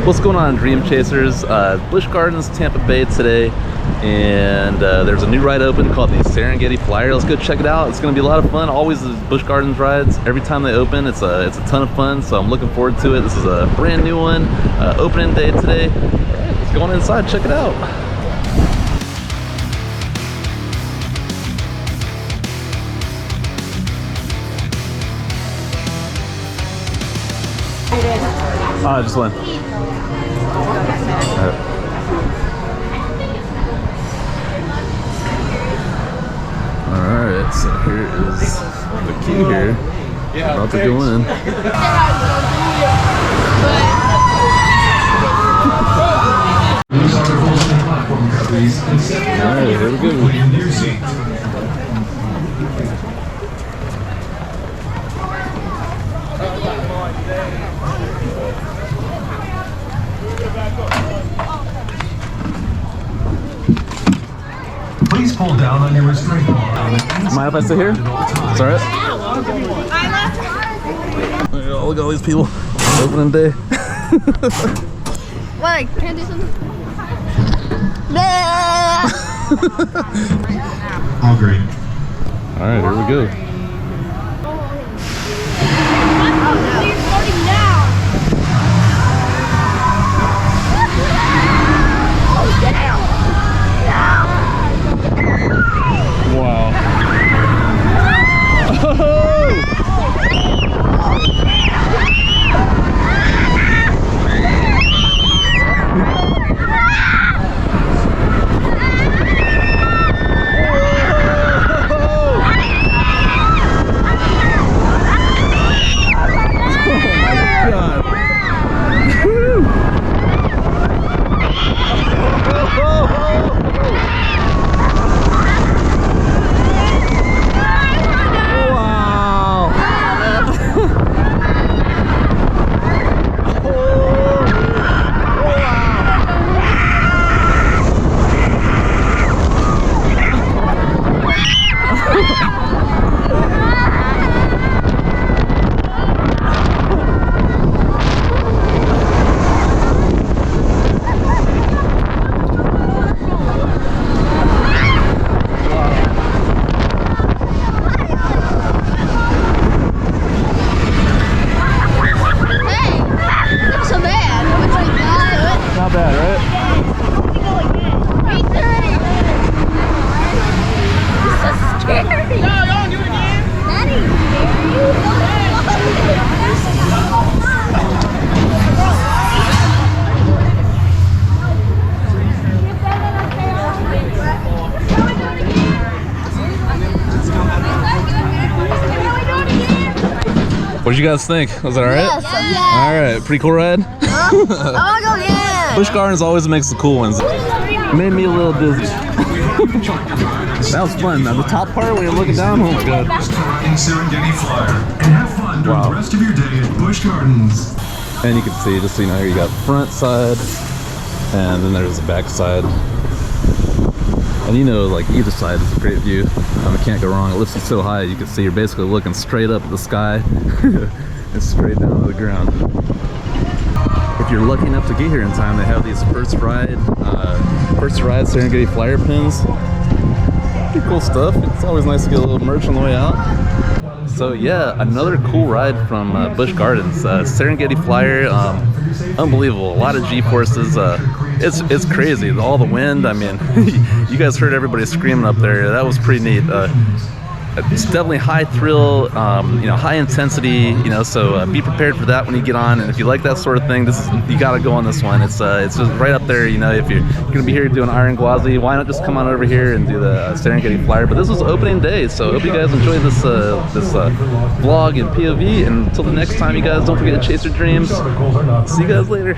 What's going on, Dream Chasers? Busch Gardens Tampa Bay today, and there's a new ride open called the Serengeti Flyer. Let's go check it out. It's going to be a lot of fun. Always the Busch Gardens rides. Every time they open, it's a ton of fun. So I'm looking forward to it. This is a brand new one. Opening day today. All right, let's go on inside. Check it out. Just one. Alright, so here is the key here. About to go in. Alright, here we go. Please pull down on your restraint bar. Mind if I sit here? It's alright? Oh, look at all these people. Opening day. What? Can I do something? All green. Alright, here we go. Wow. Not bad, right? It's so scary. No, don't do it again. Daddy, What did you guys think? Was it alright? Yes. Alright, pretty cool ride? I want to go again. Busch Gardens always makes the cool ones. Made me a little dizzy. That was fun. Now the top part where you're looking down, oh my god. Riding Serengeti Flyer and have fun during the rest of your day at Busch Gardens. And you can see, just so you know, here you got front side, and then there's the back side. And you know, like either side is a great view. It can't go wrong. It lifts you so high, you can see you're basically looking straight up at the sky and straight down to the ground. If you're lucky enough to get here in time, they have these first ride Serengeti Flyer pins. Pretty cool stuff. It's always nice to get a little merch on the way out. So yeah, another cool ride from Busch Gardens. Serengeti Flyer, unbelievable. A lot of G-forces. It's crazy. All the wind. I mean, you guys heard everybody screaming up there. That was pretty neat. It's definitely high thrill, you know, high intensity. You know, so be prepared for that when you get on. And if you like that sort of thing, you got to go on this one. It's just right up there. You know, if you're gonna be here doing Iron Gwazi, why not just come on over here and do the Serengeti Flyer? But this was opening day, so I hope you guys enjoyed this vlog and POV. And until the next time, you guys don't forget to chase your dreams. See you guys later.